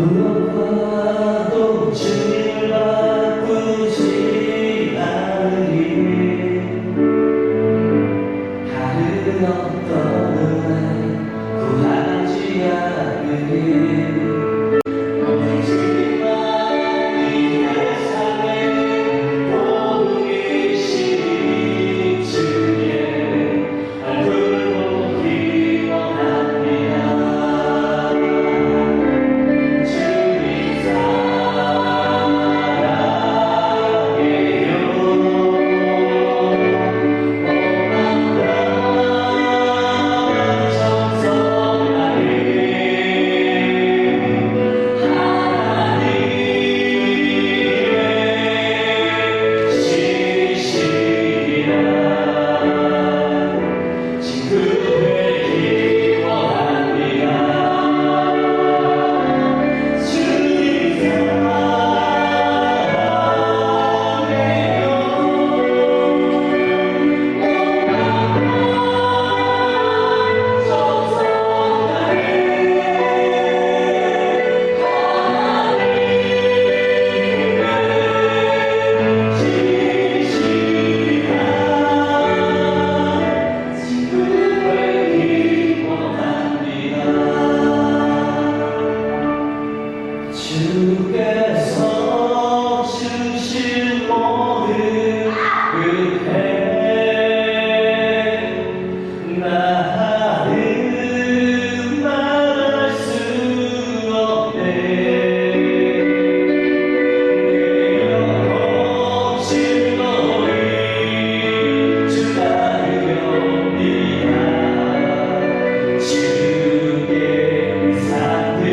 무엇과도 주님을 바꾸지 않으리. 다른 어떤 은혜 구하지 않으리. 주께서 주신 모든 은혜 나는 말할 수 없네. 내 영혼 즐거이 주 따르렵니다. 주께 산드립니다.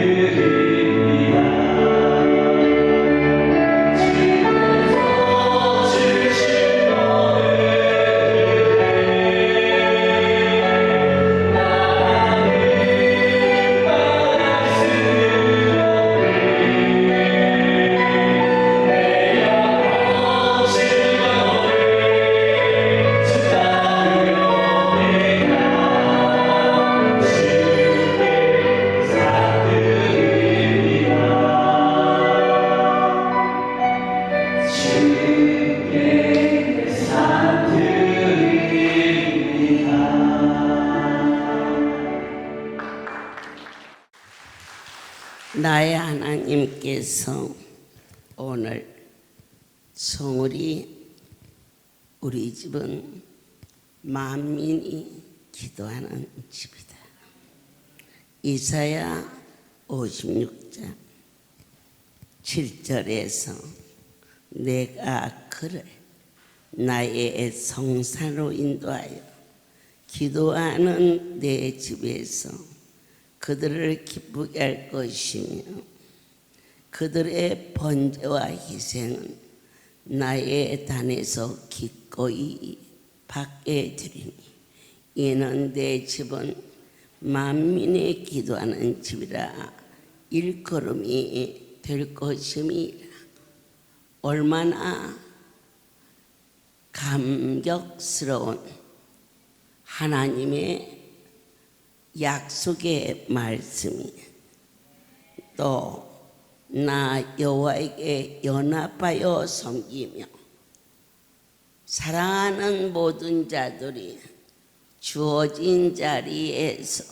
나의 하나님께서 오늘 성울이 우리 집은 만민이 기도하는 집이다. 이사야 56장 7절에서 내가 그를 나의 성산으로 인도하여 기도하는 내 집에서 그들을 기쁘게 할 것이며 그들의 번제와 희생은 나의 단에서 기꺼이 받게 되리니 이는 내 집은 만민이 기도하는 집이라 일컬음이 될 것임이라. 얼마나 감격스러운 하나님의 약속의 말씀이 또 나 여호와에게 연합하여 섬기며 사랑하는 모든 자들이 주어진 자리에서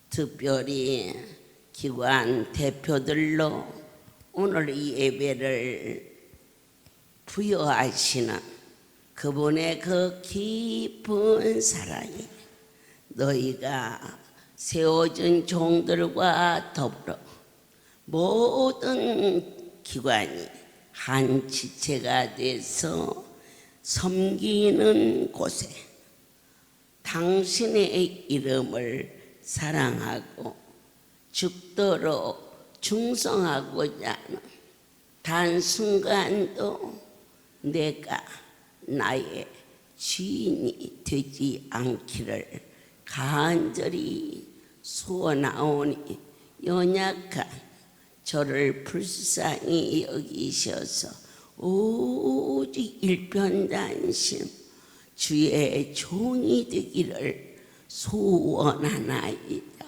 특별히 기관 대표들로 오늘 이 예배를 부여하시는 그분의 그 깊은 사랑이 너희가 세워준 종들과 더불어 모든 기관이 한 지체가 돼서 섬기는 곳에 당신의 이름을 사랑하고 죽도록 충성하고자 하는 단순간도 내가 나의 주인이 되지 않기를 간절히 소원하오니 연약한 저를 불쌍히 여기셔서 오직 일편단심 주의 종이 되기를 소원하나이다.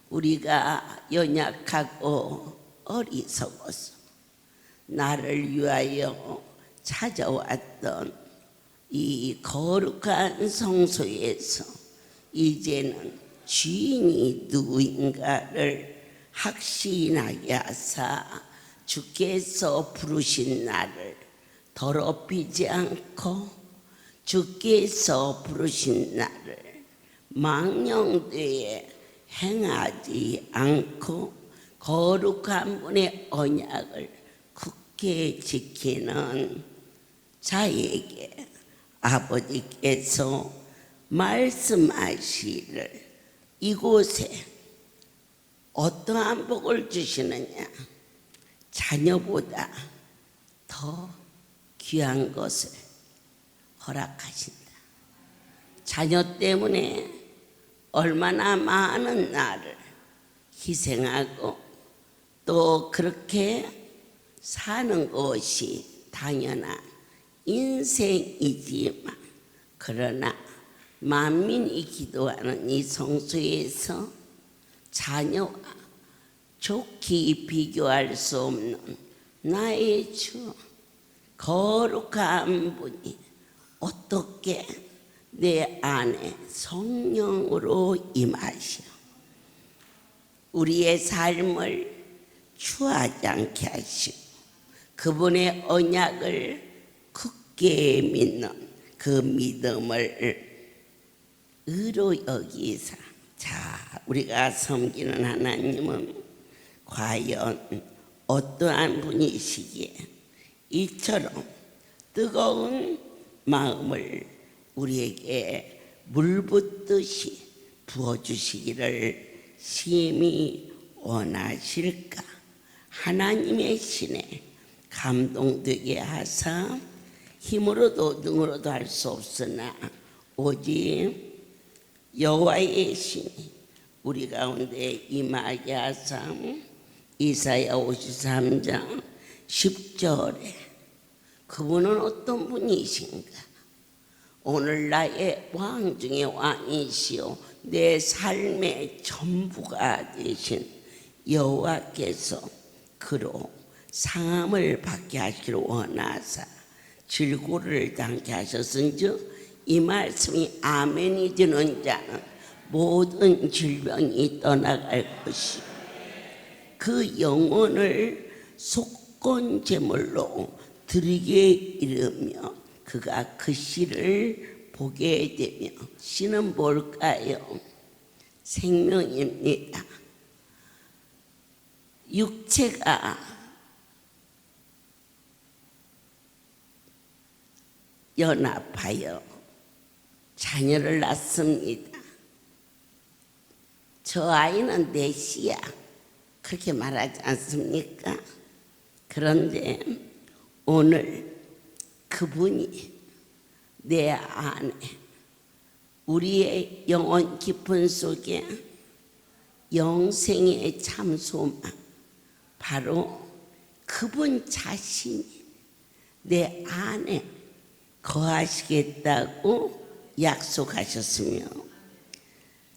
우리가 연약하고 어리석어서 나를 위하여 찾아왔던 이 거룩한 성소에서 이제는 주인이 누구인가를 확신하게 하사 주께서 부르신 나를 더럽히지 않고 주께서 부르신 나를 망령되에 행하지 않고 거룩한 분의 언약을 굳게 지키는 자에게 아버지께서 말씀하시기를 이곳에 어떠한 복을 주시느냐? 자녀보다 더 귀한 것을 허락하신다. 자녀 때문에 얼마나 많은 나를 희생하고 또 그렇게 사는 것이 당연한 인생이지만, 그러나 만민이 기도하는 이 성소에서 자녀와 좋게 비교할 수 없는 나의 주 거룩한 분이 어떻게 내 안에 성령으로 임하시어 우리의 삶을 추하지 않게 하시고 그분의 언약을 굳게 믿는 그 믿음을 의로 여기사, 자, 우리가 섬기는 하나님은 과연 어떠한 분이시기에 이처럼 뜨거운 마음을 우리에게 물 붓듯이 부어주시기를 심히 원하실까? 하나님의 신에 감동되게 하사 힘으로도 능으로도 할 수 없으나 오직 여호와의 신이 우리 가운데 임하게 하사 이사야 53장 10절에 그분은 어떤 분이신가? 오늘 나의 왕 중에 왕이시오 내 삶의 전부가 되신 여호와께서 그로 상함을 받게 하기를 원하사 질고를 당케 하셨은즉 이 말씀이 아멘이 되는 자는 모든 질병이 떠나갈 것이요 그 영혼을 속건 제물로 드리게 이르며 그가 그 씨를 보게 되며 씨는 뭘까요? 생명입니다. 육체가 연합하여 자녀를 낳습니다. 저 아이는 내 씨야 그렇게 말하지 않습니까? 그런데 오늘 그분이 내 안에 우리의 영혼 깊은 속에 영생의 참 소망 바로 그분 자신이 내 안에 거하시겠다고 약속하셨으며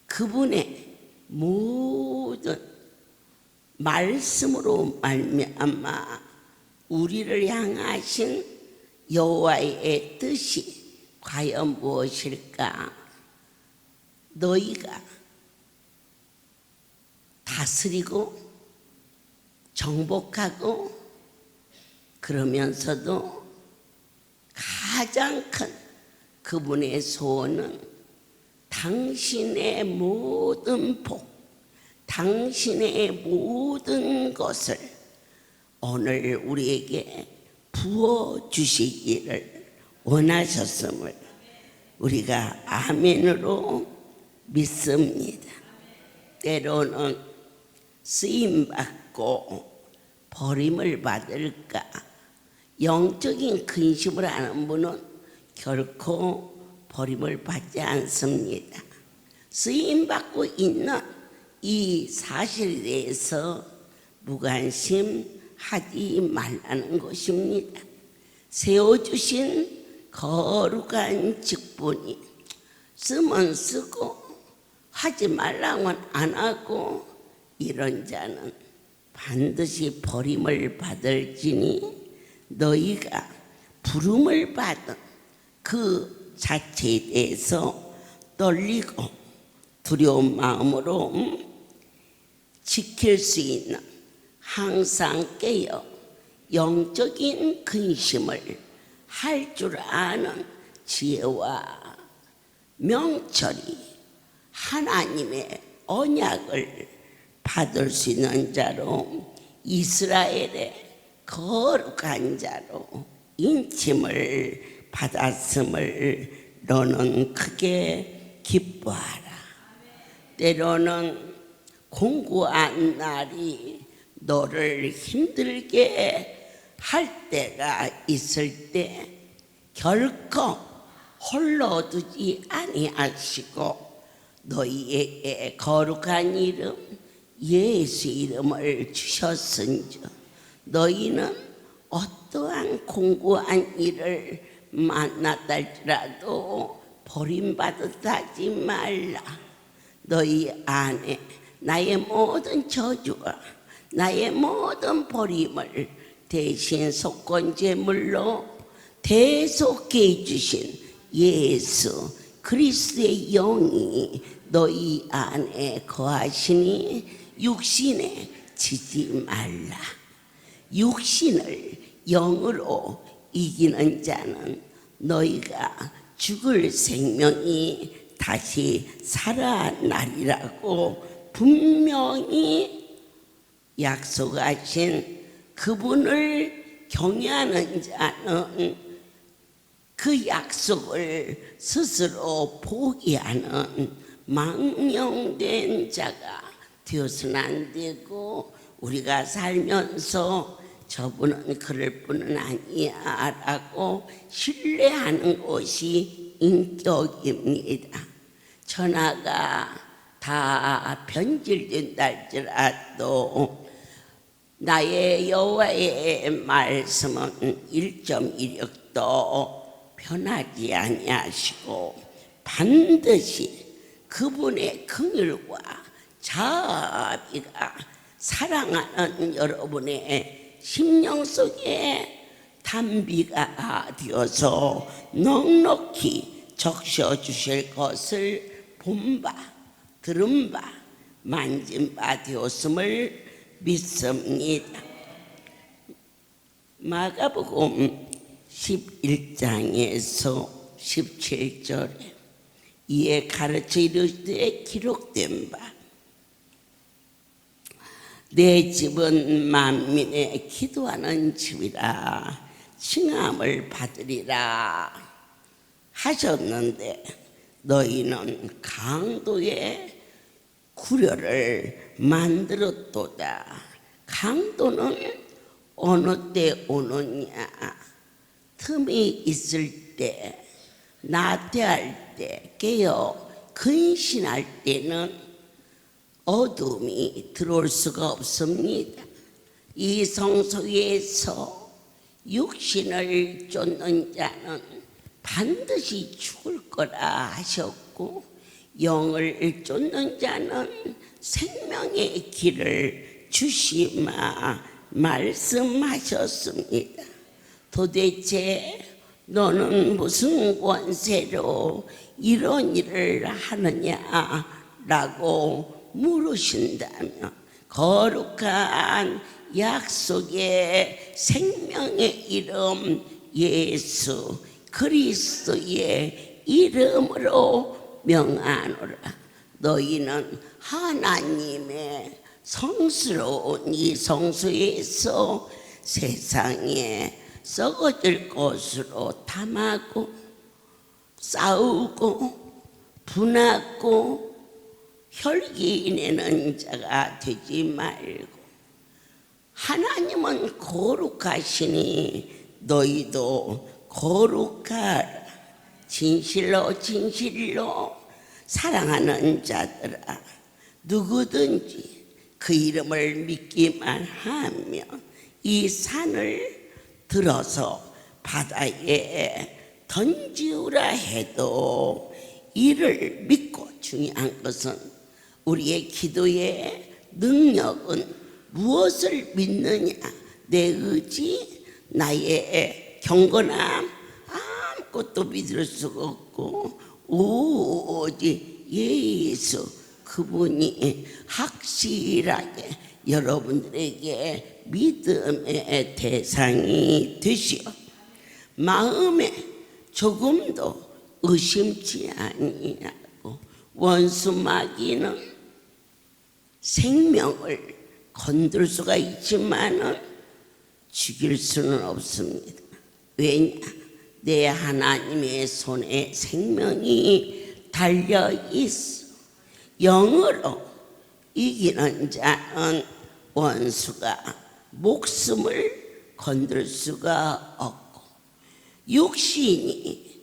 그분의 모든 말씀으로 말미암아 우리를 향하신 여호와의 뜻이 과연 무엇일까? 너희가 다스리고 정복하고 그러면서도 가장 큰 그분의 소원은 당신의 모든 복, 당신의 모든 것을 오늘 우리에게 부어주시기를 원하셨음을 우리가 아멘으로 믿습니다. 때로는 쓰임받고 버림을 받을까 영적인 근심을 하는 분은 결코 버림을 받지 않습니다. 쓰임받고 있는 이 사실에 대해서 무관심하지 말라는 것입니다. 세워주신 거룩한 직분이 쓰면 쓰고 하지 말라면 안 하고 이런 자는 반드시 버림을 받을지니 너희가 부름을 받은 그 자체에 대해서 떨리고 두려운 마음으로 지킬 수 있는 항상 깨어 영적인 근심을 할 줄 아는 지혜와 명철이 하나님의 언약을 받을 수 있는 자로 이스라엘의 거룩한 자로 인침을 받았음을 너는 크게 기뻐하라. 때로는 공고한 날이 너를 힘들게 할 때가 있을 때 결코 홀로 두지 아니하시고 너희에게 거룩한 이름 예수 이름을 주셨은즉 너희는 어떠한 공고한 일을 만났다 할지라도 버림받았다 지 말라. 너희 안에 나의 모든 저주와 나의 모든 버림을 대신 속건제물로 대속해 주신 예수 그리스도의 영이 너희 안에 거하시니 육신에 지지 말라. 육신을 영으로 이기는 자는 너희가 죽을 생명이 다시 살아나리라고 분명히 약속하신 그분을 경외하는 자는 그 약속을 스스로 포기하는 망령된 자가 되어서는 안 되고 우리가 살면서 저분은 그럴 뿐은 아니야 라고 신뢰하는 것이 인격입니다. 천하가 다 변질된다 할지라도 나의 여호와의 말씀은 1.1획도 변하지 아니하시고 반드시 그분의 긍휼과 자비가 사랑하는 여러분의 심령 속에 담비가 되어서 넉넉히 적셔 주실 것을 본 바, 들은 바, 만진 바 되었음을 믿습니다. 마가복음 11장에서 17절에 이에 가르쳐 이르시되 기록된 바 내 집은 만민의 기도하는 집이라 칭함을 받으리라 하셨는데 너희는 강도의 구려를 만들었도다. 강도는 어느 때 오느냐? 틈이 있을 때, 나태할 때, 깨어 근신할 때는 어둠이 들어올 수가 없습니다. 이 성소에서 육신을 쫓는 자는 반드시 죽을 거라 하셨고 영을 쫓는 자는 생명의 길을 주시마 말씀하셨습니다. 도대체 너는 무슨 권세로 이런 일을 하느냐라고 물으신다면 거룩한 약속의 생명의 이름 예수 그리스도의 이름으로 명하노라. 너희는 하나님의 성스러운 이 성소에서 세상에 썩어질 것으로 탐하고 싸우고 분하고 혈기 내는 자가 되지 말고 하나님은 거룩하시니 너희도 거룩하라. 진실로 진실로 사랑하는 자들아 누구든지 그 이름을 믿기만 하면 이 산을 들어서 바다에 던지우라 해도 이를 믿고 중요한 것은 우리의 기도의 능력은 무엇을 믿느냐? 내 의지, 나의 경건함, 아무것도 믿을 수가 없고 오직 예수 그분이 확실하게 여러분들에게 믿음의 대상이 되시어 마음에 조금도 의심치 아니하고 원수 마귀는 생명을 건들 수가 있지만은 죽일 수는 없습니다. 왜냐? 내 하나님의 손에 생명이 달려 있어. 영으로 이기는 자는 원수가 목숨을 건들 수가 없고 육신이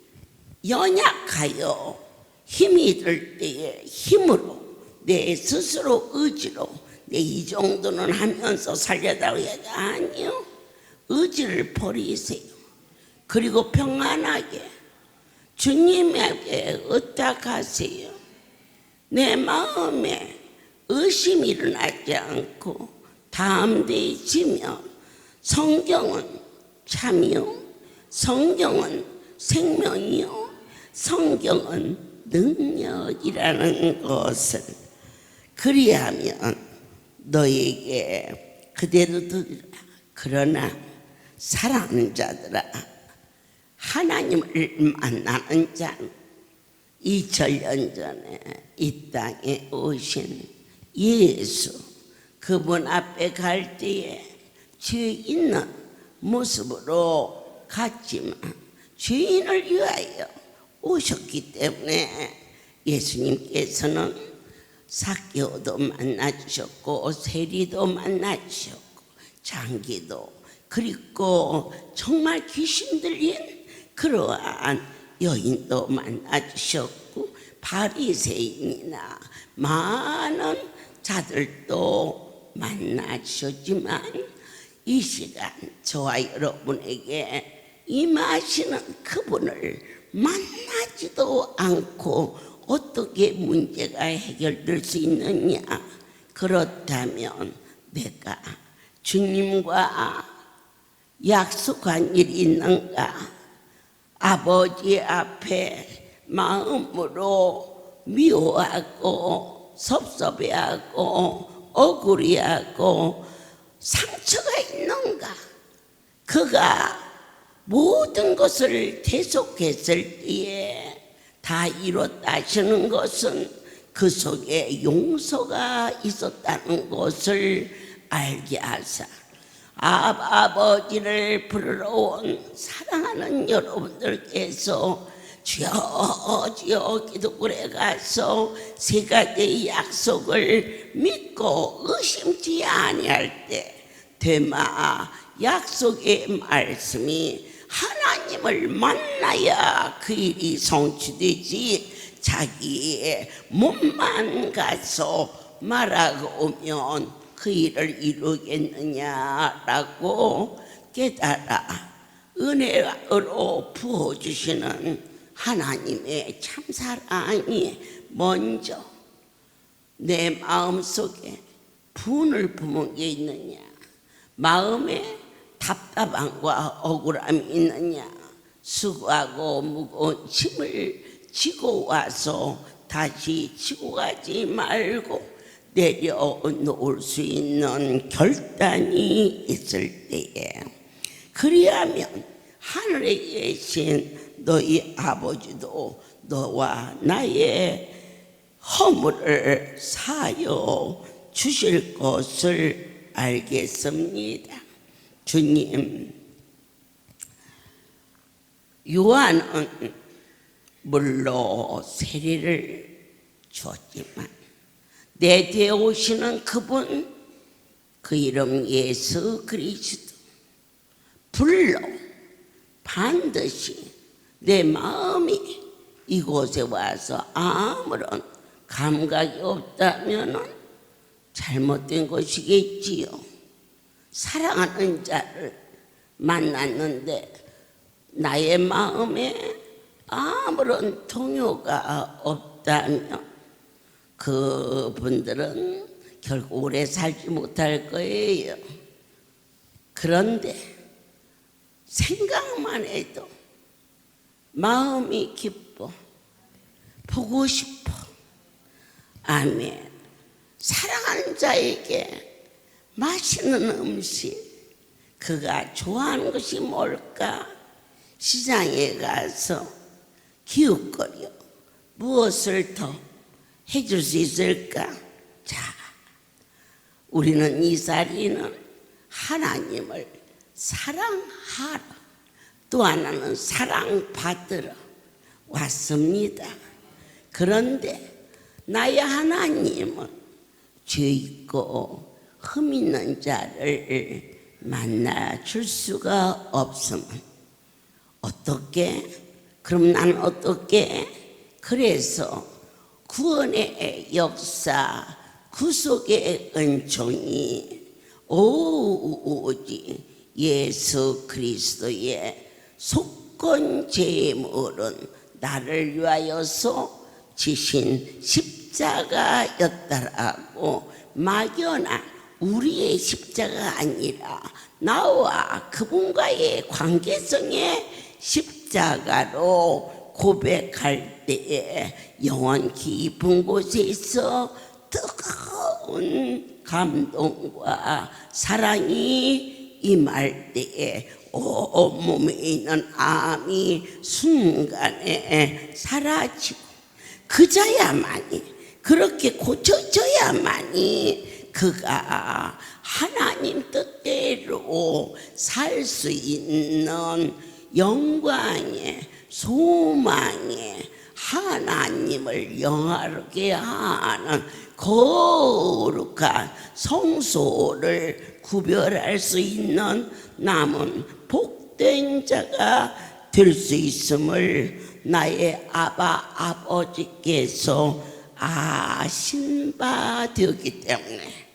연약하여 힘이 들 때에 힘으로 내 스스로 의지로 내 이 정도는 하면서 살려다고 해도 아니요. 의지를 버리세요. 그리고 평안하게 주님에게 의탁하세요. 내 마음에 의심이 일어나지 않고 담대해지면 성경은 참이요, 성경은 생명이요, 성경은 능력이라는 것을 그리하면 너에게 그대로 들으라. 그러나 사랑하는 자들아, 하나님을 만나는 자는 2000년 전에 이 땅에 오신 예수 그분 앞에 갈 때에 죄 있는 모습으로 갔지만 죄인을 위하여 오셨기 때문에 예수님께서는 삭개오도 만나주셨고 세리도 만나주셨고 장기도 그리고 정말 귀신 들린 그러한 여인도 만나주셨고 바리새인이나 많은 자들도 만나주셨지만 이 시간 저와 여러분에게 임하시는 그분을 만나지도 않고 어떻게 문제가 해결될 수 있느냐? 그렇다면 내가 주님과 약속한 일이 있는가? 아버지 앞에 마음으로 미워하고 섭섭해하고 억울해하고 상처가 있는가? 그가 모든 것을 계속했을 때에 다 이뤘다 하시는 것은 그 속에 용서가 있었다는 것을 알게 하사 아버지를 부르러 온 사랑하는 여러분들께서 주여 주여 기도굴에 가서 세 가지의 약속을 믿고 의심치 아니할 때 되마 약속의 말씀이 하나님을 만나야 그 일이 성취되지 자기의 몸만 가서 말하고 오면 그 일을 이루겠느냐라고 깨달아 은혜로 부어주시는 하나님의 참사랑이 먼저 내 마음속에 분을 품은 게 있느냐, 마음에 답답함과 억울함이 있느냐, 수고하고 무거운 짐을 지고 와서 다시 지고 가지 말고 내려놓을 수 있는 결단이 있을 때에 그리하면 하늘에 계신 너희 아버지도 너와 나의 허물을 사하여 주실 것을 알겠습니다. 주님, 요한은 물로 세례를 주었지만 내 뒤에 오시는 그분, 그 이름 예수 그리스도 불로 반드시 내 마음이 이곳에 와서 아무런 감각이 없다면 잘못된 것이겠지요. 사랑하는 자를 만났는데 나의 마음에 아무런 동요가 없다면 그분들은 결국 오래 살지 못할 거예요. 그런데 생각만 해도 마음이 기뻐. 보고 싶어. 아멘. 사랑하는 자에게 맛있는 음식, 그가 좋아하는 것이 뭘까? 시장에 가서 기웃거려 무엇을 더 해줄 수 있을까? 자, 우리는 이 자리는 하나님을 사랑하라, 또 하나는 사랑받으러 왔습니다. 그런데 나의 하나님은 죄 있고 흠 있는 자를 만나 줄 수가 없으면 어떻게? 그럼 난 어떻게? 그래서 구원의 역사, 구속의 은총이 오직 예수 그리스도의 속건 제물은 나를 위하여서 지신 십자가였다라고 막연한 우리의 십자가 아니라 나와 그분과의 관계성의 십자가로 고백할 때에 영원 깊은 곳에서 뜨거운 감동과 사랑이 임할 때에 온몸에 있는 암이 순간에 사라지고 그자야만이, 그렇게 고쳐져야만이 그가 하나님 뜻대로 살 수 있는 영광의 소망의 하나님을 영화롭게 하는 거룩한 성소를 구별할 수 있는 남은 복된 자가 될 수 있음을 나의 아버지께서 아신 바 되었기 때문에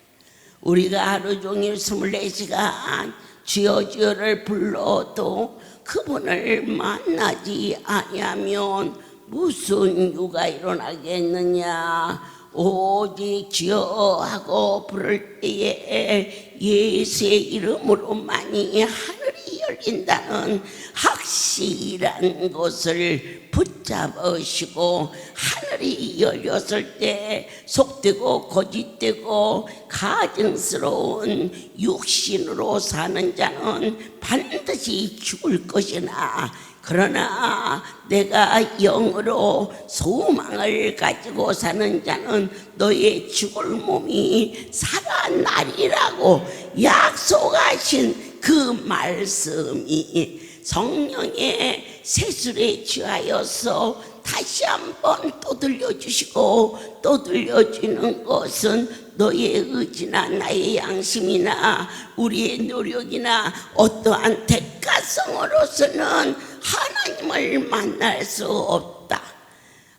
우리가 하루 종일 24시간 주여 주여를 불러도 그분을 만나지 아니하면 무슨 유가 일어나겠느냐. 오직 주여 하고 부를 때에 예수의 이름으로만이 하늘이 열린다는 확실한 것을 붙잡으시고, 하늘이 열렸을 때 속되고 거짓되고 가증스러운 육신으로 사는 자는 반드시 죽을 것이나, 그러나 내가 영으로 소망을 가지고 사는 자는 너의 죽을 몸이 살아나리라고 약속하신 그 말씀이 성령의 세술에 취하여서 다시 한번 또 들려주시고, 또 들려주는 것은 너의 의지나 나의 양심이나 우리의 노력이나 어떠한 대가성으로서는 하나님을 만날 수 없다.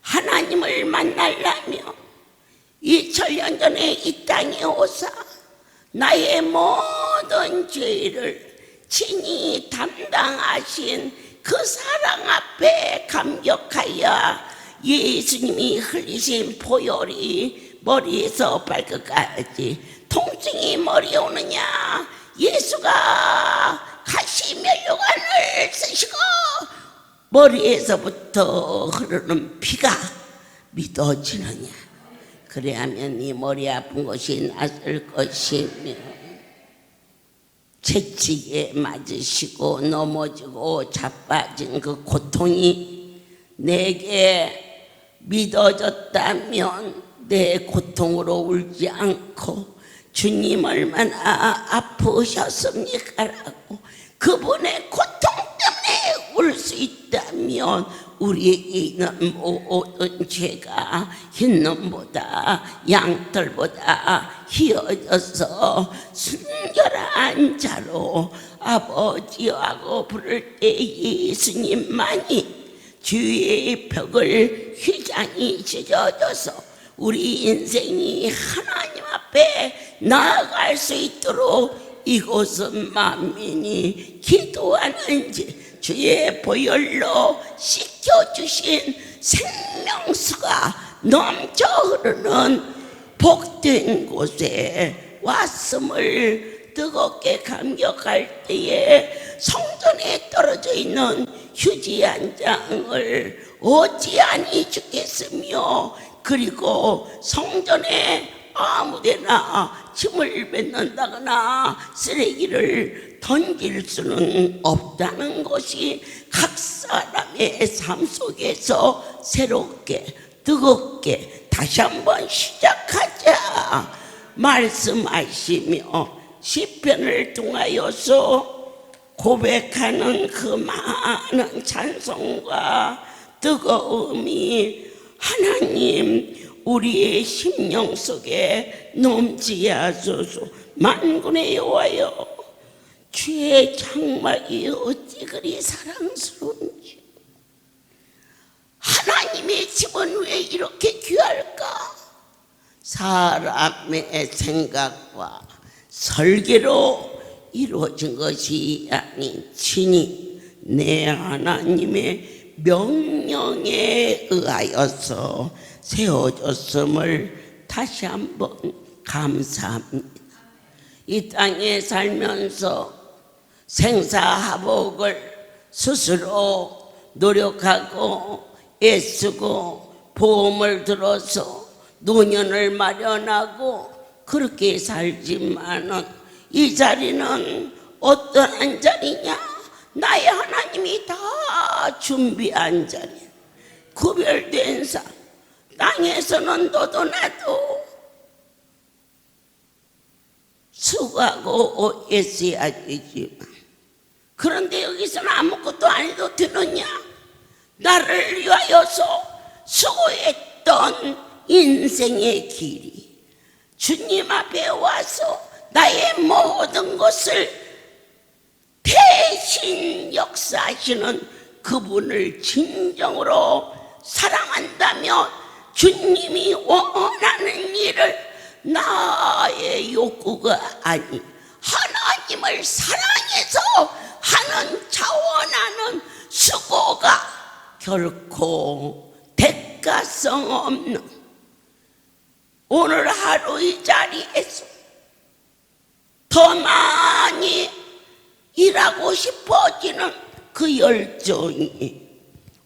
하나님을 만나려면 2000년 전에 이 땅에 오사 나의 모든 죄를 친히 담당하신 그 사랑 앞에 감격하여 예수님이 흘리신 보혈이 머리에서 발끝까지 통증이 머리에 오느냐, 예수가 가시 면류관을 쓰시고 머리에서부터 흐르는 피가 믿어지느냐. 그래야면 네 머리 아픈 것이 낫을 것이며, 채찍에 맞으시고 넘어지고 자빠진 그 고통이 내게 믿어졌다면 내 고통으로 울지 않고 주님 얼마나 아프셨습니까라고 그분의 고통 때문에 울 수 있다면 우리에게 있는 모든 죄가 흰눈보다 양털보다 희어져서 순결한 자로 아버지하고 부를 때 예수님만이 주의 벽을 휘장이 찢어져서 우리 인생이 하나님 앞에 나아갈 수 있도록 이곳은 만민이 기도하는지 주의 보혈로 씻겨주신 생명수가 넘쳐 흐르는 복된 곳에 왔음을 뜨겁게 감격할 때에 성전에 떨어져 있는 휴지 한 장을 어찌하니 주겠으며, 그리고 성전에 아무데나 침을 뱉는다거나 쓰레기를 던질 수는 없다는 것이 각 사람의 삶 속에서 새롭게 뜨겁게 다시 한번 시작하자 말씀하시며, 시편을 통하여서 고백하는 그 많은 찬송과 뜨거움이 하나님 우리의 심령 속에 넘치게 하소서. 만군의 여호와여, 주의 장막이 어찌 그리 사랑스러운지, 하나님의 집은 왜 이렇게 귀할까? 사람의 생각과 설계로 이루어진 것이 아닌 친히 내 하나님의 명령에 의하여서 세워졌음을 다시 한번 감사합니다. 이 땅에 살면서 생사화복을 스스로 노력하고 애쓰고 보험을 들어서 노년을 마련하고 그렇게 살지만은, 이 자리는 어떠한 자리냐? 나의 하나님이 다 준비한 자리, 구별된 삶. 땅에서는 너도 나도 수고하고 애써야 되지만, 그런데 여기서는 아무것도 안 해도 되느냐? 나를 위하여서 수고했던 인생의 길이 주님 앞에 와서 나의 모든 것을 대신 역사하시는 그분을 진정으로 사랑한다면, 주님이 원하는 일을 나의 욕구가 아닌 하나님을 사랑해서 하는 자원하는 수고가 결코 대가성 없는, 오늘 하루 이 자리에서 더 많이 일하고 싶어지는 그 열정이,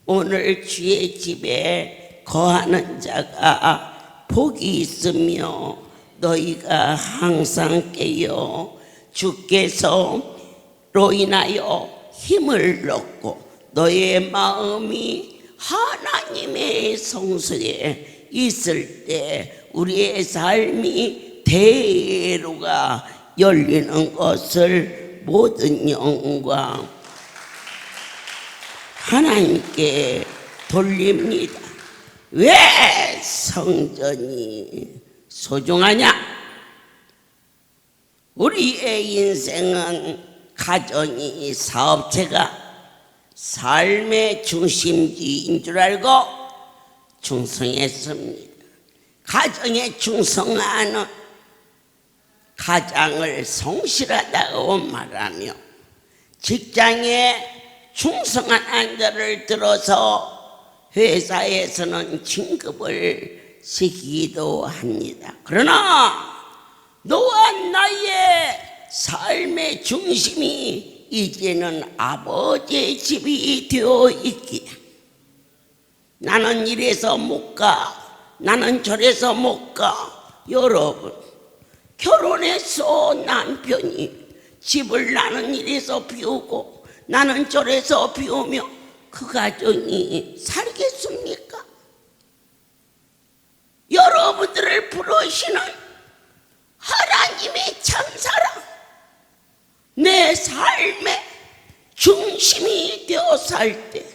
오늘 주의 집에 거하는 자가 복이 있으며 너희가 항상 깨어 주께서로 인하여 힘을 얻고 너의 마음이 하나님의 성소에 있을 때 우리의 삶이 대로가 열리는 것을 모든 영광 하나님께 돌립니다. 왜 성전이 소중하냐? 우리의 인생은 가정이 사업체가 삶의 중심지인 줄 알고 충성했습니다. 가정에 충성하는, 가장을 성실하다고 말하며 직장에 충성한 안자를 들어서 회사에서는 진급을 시키기도 합니다. 그러나 너와 나의 삶의 중심이 이제는 아버지의 집이 되어 있기에 나는 이래서 못 가, 나는 저래서 못 가. 여러분, 결혼해서 남편이 집을 나는 이래서 비우고 나는 저래서 비우며 그 가정이 살겠습니까? 여러분들을 부르시는 하나님의 참사랑, 내 삶의 중심이 되어 살 때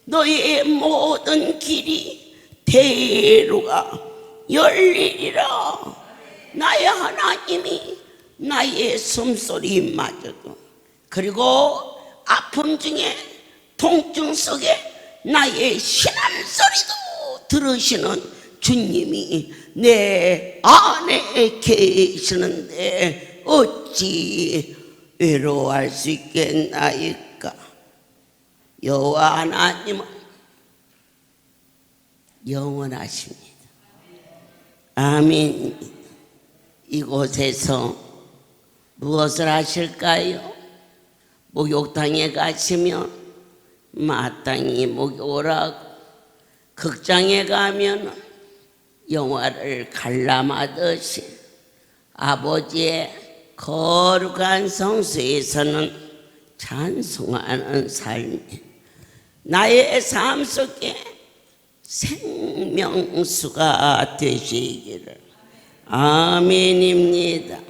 너의 모든 길이 대로가 열리리라. 나의 하나님이 나의 숨소리마저도, 그리고 아픔 중에 통증 속에 나의 신음소리도 들으시는 주님이 내 안에 계시는데 어찌 외로워할 수 있겠나이까? 여호와 하나님은 영원하십니다. 아멘. 이곳에서 무엇을 하실까요? 목욕탕에 가시면 마땅히 목욕을 하고, 극장에 가면 영화를 관람하듯이 아버지의 거룩한 성소에서는 찬송하는 삶이 나의 삶 속에 생명수가 되시기를. 아멘입니다.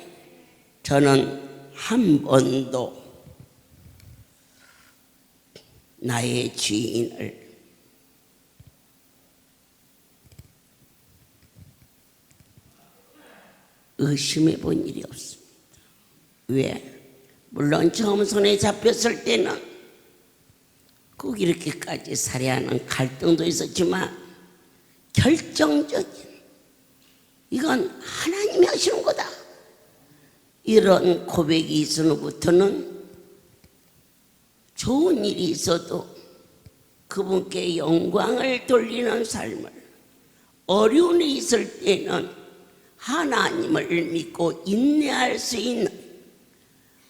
저는 한 번도 나의 주인을 의심해 본 일이 없습니다. 왜? 물론 처음 손에 잡혔을 때는 꼭 이렇게까지 살해하는 갈등도 있었지만 결정적인, 이건 하나님이 하시는 거다, 이런 고백이 있은 후부터는 좋은 일이 있어도 그분께 영광을 돌리는 삶을, 어려운 일이 있을 때는 하나님을 믿고 인내할 수 있는,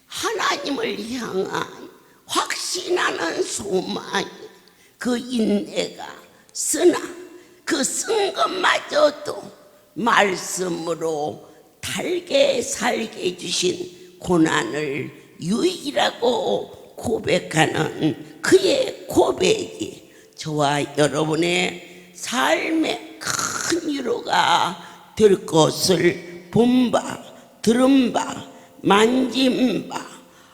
하나님을 향한 확신하는 소망, 그 인내가 쓰나 그 쓴 것마저도 말씀으로 달게 살게 해주신 고난을 유익이라고 고백하는 그의 고백이 저와 여러분의 삶의 큰 위로가 될 것을 본 바, 들은 바, 만진 바,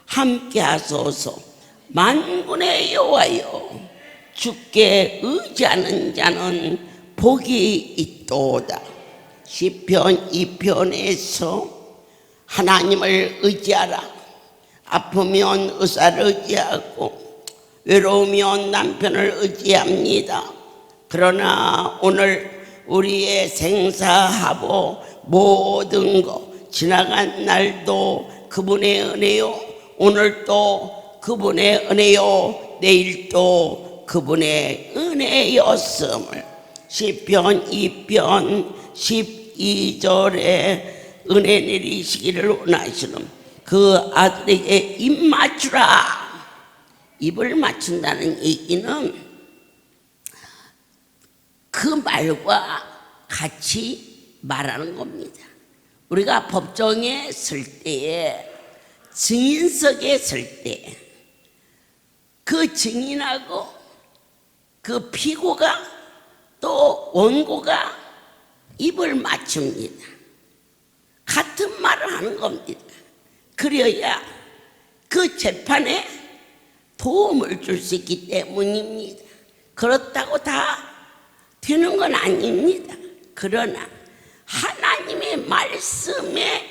함께 하소서. 만군의 여호와여, 주께 의지하는 자는 복이 있도다. 시편 2편에서 하나님을 의지하라. 아프면 의사를 의지하고 외로우면 남편을 의지합니다. 그러나 오늘 우리의 생사하고 모든 것, 지나간 날도 그분의 은혜요, 오늘도 그분의 은혜요, 내일도 그분의 은혜였음을 시편 2편 12절에 은혜 내리시기를 원하시는 그 아들에게 입 맞추라. 입을 맞춘다는 얘기는 그 말과 같이 말하는 겁니다. 우리가 법정에 설 때에, 증인석에 설 때 그 증인하고 그 피고가 또 원고가 입을 맞춥니다. 같은 말을 하는 겁니다. 그래야 그 재판에 도움을 줄 수 있기 때문입니다. 그렇다고 다 되는 건 아닙니다. 그러나 하나님의 말씀에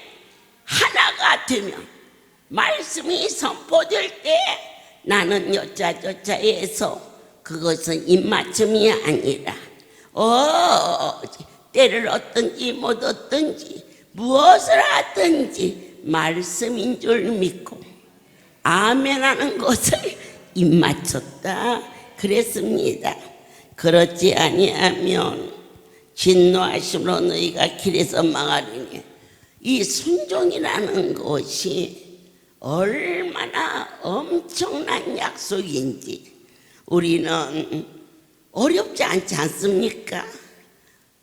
하나가 되면, 말씀이 선포될 때 나는 여짜저짜해서 그것은 입맞춤이 아니라 때를 얻든지 못 얻든지 무엇을 하든지 말씀인 줄 믿고 아멘하는 것을 입맞췄다 그랬습니다. 그렇지 아니하면 진노하심으로 너희가 길에서 망하리니, 이 순종이라는 것이 얼마나 엄청난 약속인지 우리는 어렵지 않지 않습니까?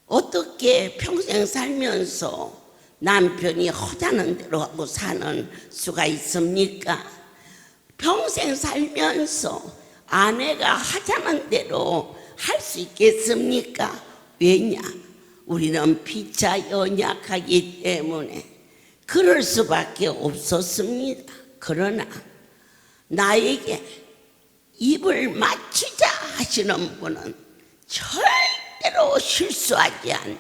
어떻게 평생 살면서 남편이 허자는 대로 하고 사는 수가 있습니까? 평생 살면서 아내가 하자는 대로 할 수 있겠습니까? 왜냐? 우리는 피차 연약하기 때문에 그럴 수밖에 없었습니다. 그러나 나에게 입을 맞추자 하시는 분은 절대로 실수하지 않는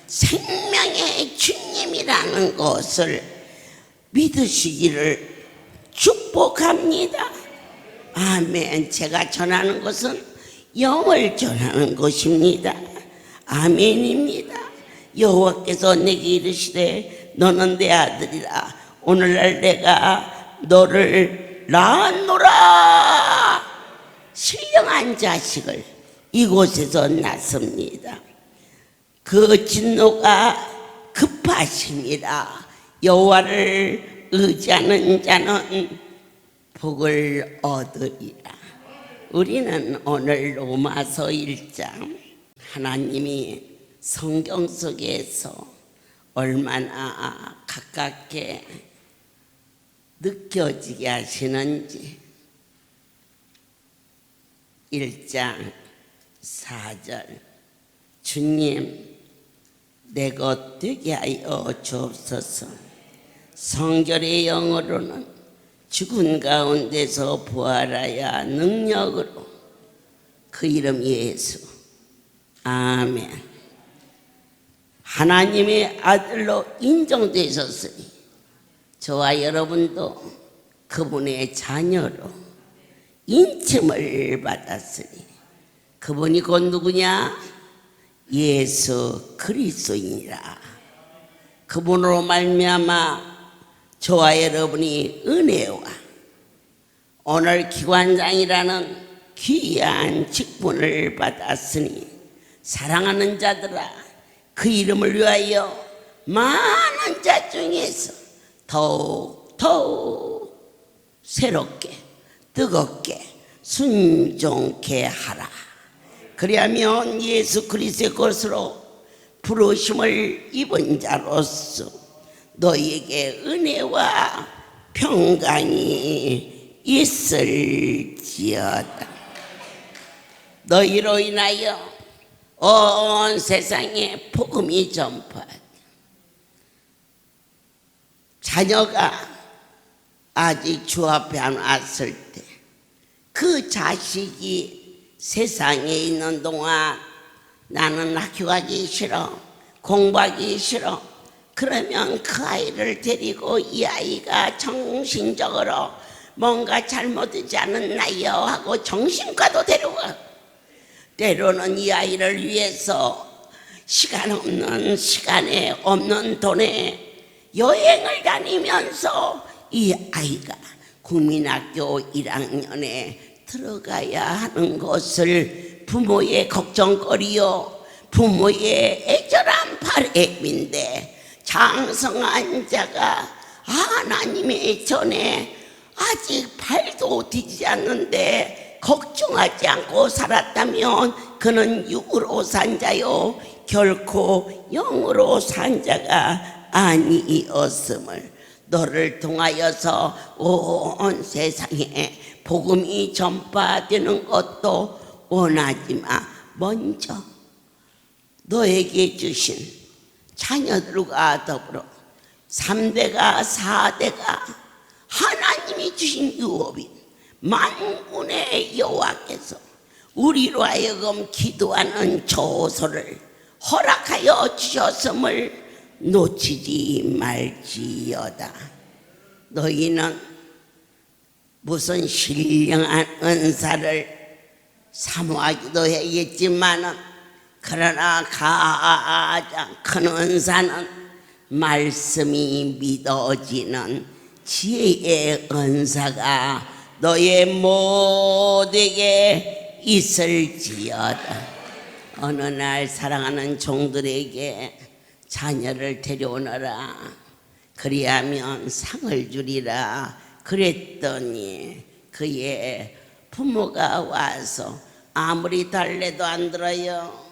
생명의 주님이라는 것을 믿으시기를 축복합니다. 아멘. 제가 전하는 것은 영을 전하는 것입니다. 아멘입니다. 여호와께서 내게 이르시되 너는 내 아들이라, 오늘날 내가 너를 낳았노라. 신령한 자식을 이곳에서 낳습니다. 그 진노가 급하심이라. 여호와를 의지하는 자는 복을 얻으리라. 우리는 오늘 로마서 1장 하나님이 성경 속에서 얼마나 가깝게 느껴지게 하시는지 1장 4절 주님 내 것 되게 하여 주옵소서. 성결의 영으로는 죽은 가운데서 부활하여 능력으로 그 이름 예수. 아멘. 하나님의 아들로 인정되셨으니 저와 여러분도 그분의 자녀로 인침을 받았으니 그분이 곧 누구냐? 예수 그리스도이니라. 그분으로 말미암아 저와 여러분이 은혜와 오늘 기관장이라는 귀한 직분을 받았으니 사랑하는 자들아 그 이름을 위하여 많은 자 중에서 더욱 새롭게 뜨겁게 순종케 하라. 그리하면 예수 그리스도의 것으로 부르심을 입은 자로서 너희에게 은혜와 평강이 있을지어다. 너희로 인하여 온 세상에 복음이 전파하다. 자녀가 아직 주 앞에 안 왔을 때 그 자식이 세상에 있는 동안 나는 학교 가기 싫어, 공부하기 싫어. 그러면 그 아이를 데리고 이 아이가 정신적으로 뭔가 잘못되지 않았나요 하고 정신과도 데려가. 때로는 이 아이를 위해서 시간에 없는 돈에 여행을 다니면서 이 아이가 국민학교 1학년에 들어가야 하는 것을 부모의 걱정거리요 부모의 애절한 바람인데 장성한 자가 하나님의 전에 아직 발도 디지 않는데 걱정하지 않고 살았다면 그는 육으로 산 자요 결코 영으로 산 자가 아니었음을 너를 통하여서 온 세상에 복음이 전파되는 것도 원하지만 먼저 너에게 주신 자녀들과 더불어 3대가 4대가 하나님이 주신 유업인 만군의 여호와께서 우리로 하여금 기도하는 조소를 허락하여 주셨음을 놓치지 말지어다. 너희는 무슨 신령한 은사를 사모하기도 해야겠지만 그러나 가장 큰 은사는 말씀이 믿어지는 지혜의 은사가 너의 모두에게 있을지어다. 어느 날 사랑하는 종들에게 자녀를 데려오너라 그리하면 상을 주리라 그랬더니 그의 부모가 와서 아무리 달래도 안 들어요.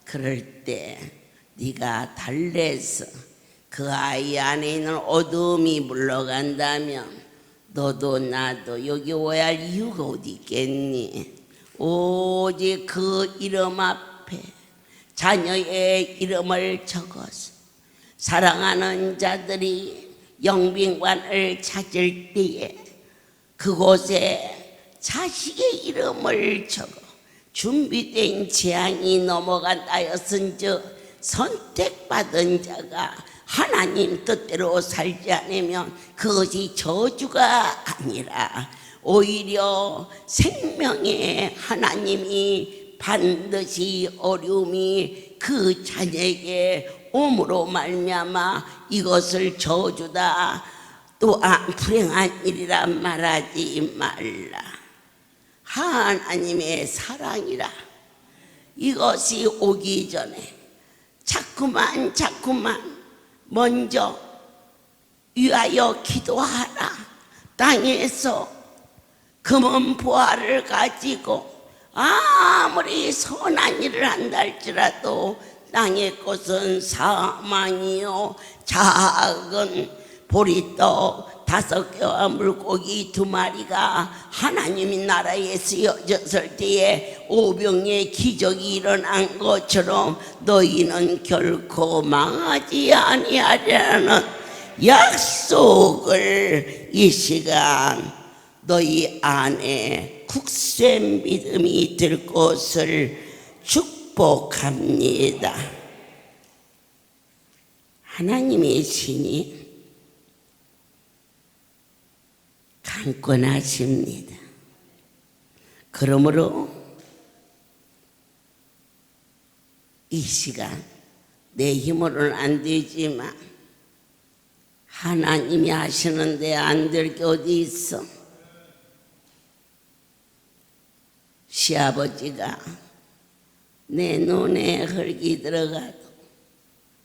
그럴 때 네가 달래서 그 아이 안에 있는 어둠이 물러간다면 너도 나도 여기 와야 할 이유가 어디 있겠니? 오직 그 이름 앞에 자녀의 이름을 적어서 사랑하는 자들이 영빈관을 찾을 때에 그곳에 자식의 이름을 적어 준비된 재앙이 넘어간다였은즉 선택받은 자가 하나님 뜻대로 살지 않으면 그것이 저주가 아니라 오히려 생명의 하나님이 반드시 어려움이 그 자녀에게 옴으로 말미암아 이것을 저주다 또한 불행한 일이라 말하지 말라. 하나님의 사랑이라 이것이 오기 전에 자꾸만 먼저 위하여 기도하라. 땅에서 금은 보화를 가지고 아무리 선한 일을 한다 할지라도 땅의 것은 사망이요 작은 보리떡 5개와 물고기 2마리가 하나님의 나라에 쓰여졌을 때에 오병의 기적이 일어난 것처럼 너희는 결코 망하지 아니하리라는 약속을 이 시간 너희 안에 굳센 믿음이 들 것을 축복합니다. 하나님의 신이 강권하십니다. 그러므로 이 시간 내 힘으로는 안 되지만 하나님이 하시는데 안 될 게 어디 있어? 시아버지가 내 눈에 흙이 들어가도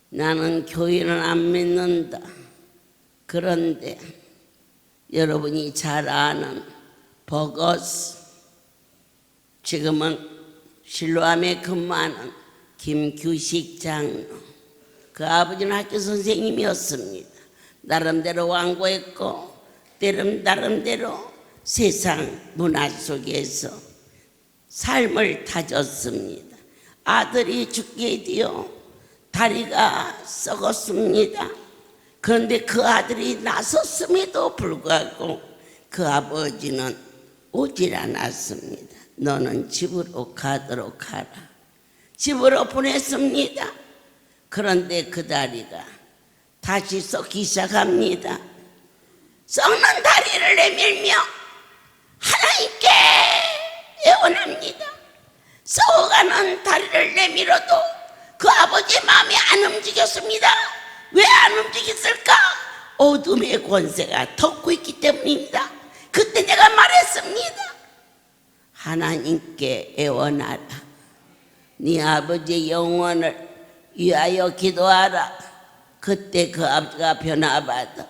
나는 교회는 안 믿는다. 그런데 여러분이 잘 아는 버거스, 지금은 실로암에 근무하는 김규식 장로, 그 아버지는 학교 선생님이었습니다. 나름대로 완고했고 나름대로 세상 문화 속에서 삶을 다졌습니다. 아들이 죽게 되어 다리가 썩었습니다. 그런데 그 아들이 나섰음에도 불구하고 그 아버지는 오질 않았습니다. 너는 집으로 가도록 하라. 집으로 보냈습니다. 그런데 그 다리가 다시 썩기 시작합니다. 썩는 다리를 내밀며 하나님께 애원합니다. 썩어가는 다리를 내밀어도 그 아버지의 마음이 안 움직였습니다. 왜 안 움직였을까? 어둠의 권세가 덮고 있기 때문입니다. 그때 내가 말했습니다. 하나님께 애원하라. 네 아버지의 영혼을 위하여 기도하라. 그때 그 아버지가 변화받아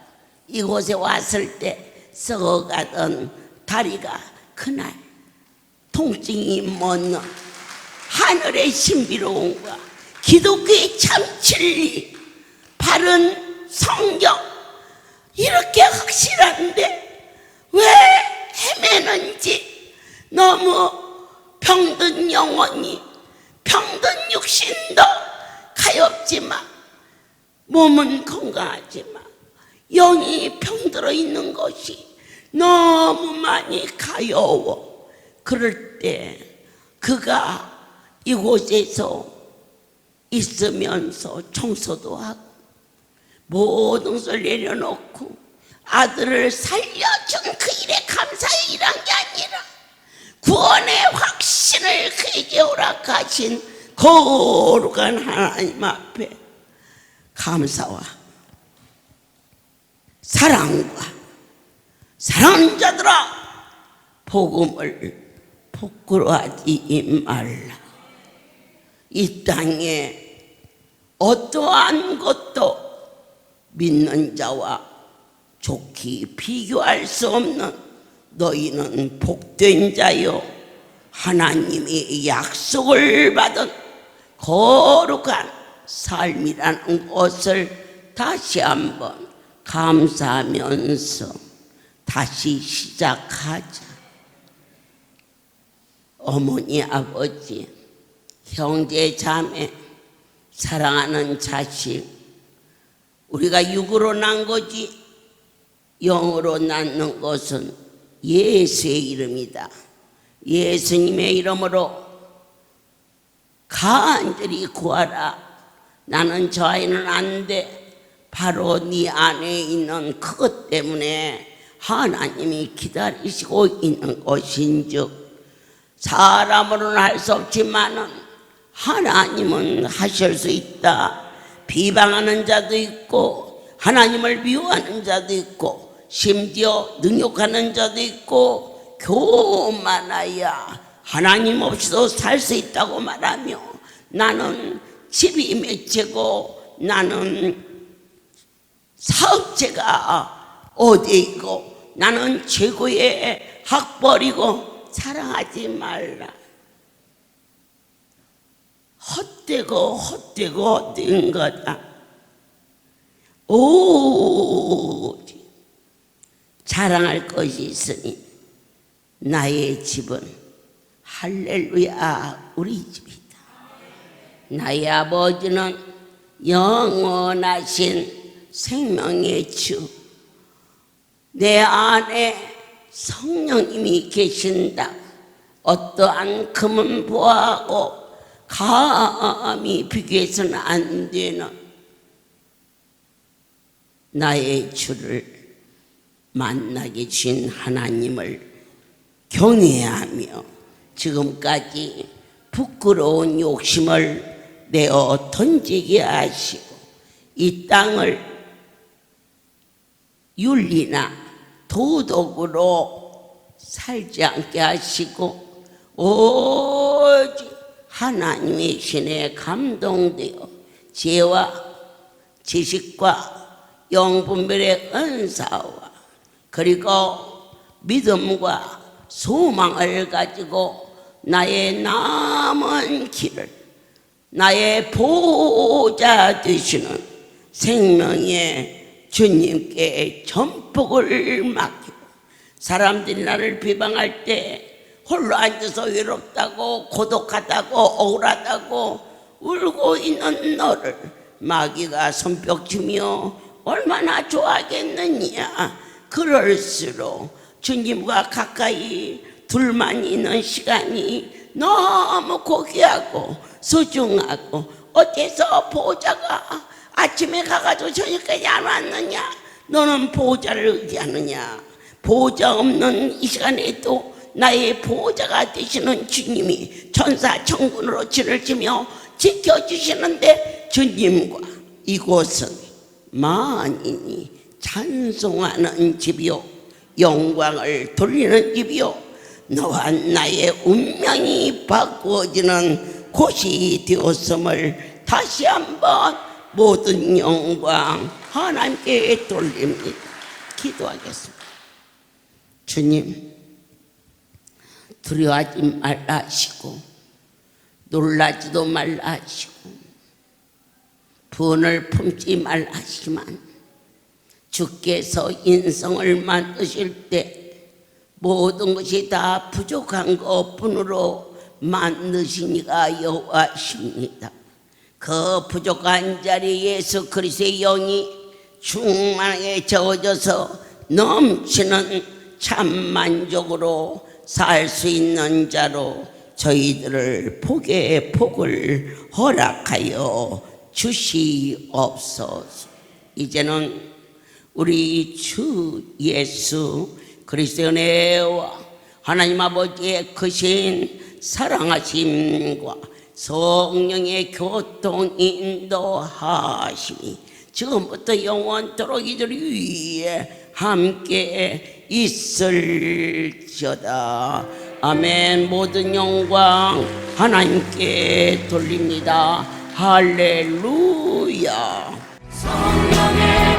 이곳에 왔을 때 썩어가던 다리가 그날 통증이 멎는 하늘의 신비로움과 기독교의 참 진리, 바른 성경, 이렇게 확실한데 왜 헤매는지, 너무 병든 영혼이, 병든 육신도 가엾지만 몸은 건강하지만 영이 병들어 있는 것이 너무 많이 가여워. 그럴 때 그가 이곳에서 있으면서 청소도 하고 모든 것을 내려놓고 아들을 살려준 그 일에 감사히 일한 게 아니라 구원의 확신을 그에게 허락하신 거룩한 하나님 앞에 감사와 사랑과 사랑하는 자들아, 복음을 부끄러워하지 말라. 이 땅에 어떠한 것도 믿는 자와 좋게 비교할 수 없는 너희는 복된 자요 하나님의 약속을 받은 거룩한 삶이라는 것을 다시 한번 감사하면서 다시 시작하자. 어머니, 아버지, 형제, 자매, 사랑하는 자식, 우리가 육으로 난 거지 영으로 낳는 것은 예수의 이름이다. 예수님의 이름으로 간절히 구하라. 나는 저 아이는 안 돼. 바로 네 안에 있는 그것 때문에 하나님이 기다리시고 있는 것인즉 사람으로는 할 수 없지만은 하나님은 하실 수 있다. 비방하는 자도 있고 하나님을 미워하는 자도 있고 심지어 능욕하는 자도 있고 교만하야 하나님 없이도 살 수 있다고 말하며 나는 집이 몇채고 나는 사업체가 어디에 있고 나는 최고의 학벌이고 자랑하지 말라. 헛되고 거다. 오직 자랑할 것이 있으니 나의 집은 할렐루야 우리 집이다. 나의 아버지는 영원하신 생명의 주, 내 안에 성령님이 계신다. 어떠한 금은 보하고 감히 비교해서는 안 되는 나의 주를 만나게 주신 하나님을 경외하며 지금까지 부끄러운 욕심을 내어 던지게 하시고 이 땅을 윤리나 도덕으로 살지 않게 하시고 오직 하나님의 신에 감동되어 지혜와 지식과 영분별의 은사와 그리고 믿음과 소망을 가지고 나의 남은 길을 나의 보호자 되시는 생명의 주님께 전복을 맡기고 사람들이 나를 비방할 때 홀로 앉아서 외롭다고 고독하다고 억울하다고 울고 있는 너를 마귀가 손뼉치며 얼마나 좋아하겠느냐. 그럴수록 주님과 가까이 둘만 있는 시간이 너무 고귀하고 소중하고 어째서 보호자가 아침에 가가지고 저녁까지 안 왔느냐. 너는 보호자를 의지하느냐. 보호자 없는 이 시간에도 나의 보호자가 되시는 주님이 천사 천군으로 진을 치며 지켜주시는데 주님과 이곳은 만인이 찬송하는 집이요 영광을 돌리는 집이요 너와 나의 운명이 바꾸어지는 곳이 되었음을 다시 한번 모든 영광 하나님께 돌립니다. 기도하겠습니다. 주님, 두려워하지 말라 하시고 놀라지도 말라 하시고 분을 품지 말라 하시지만 주께서 인성을 만드실 때 모든 것이 다 부족한 것뿐으로 만드시니가 여호와십니다. 그 부족한 자리에 예수 그리스도의 영이 충만하게 저어져서 넘치는 참 만족으로 살 수 있는 자로 저희들을 복의 복을 허락하여 주시옵소서. 이제는 우리 주 예수 그리스도의 은혜와 하나님 아버지의 크신 사랑하심과 성령의 교통 인도하심이 지금부터 영원토록 이들 위에 함께 있을지어다. 아멘. 모든 영광 하나님께 돌립니다. 할렐루야. 성령의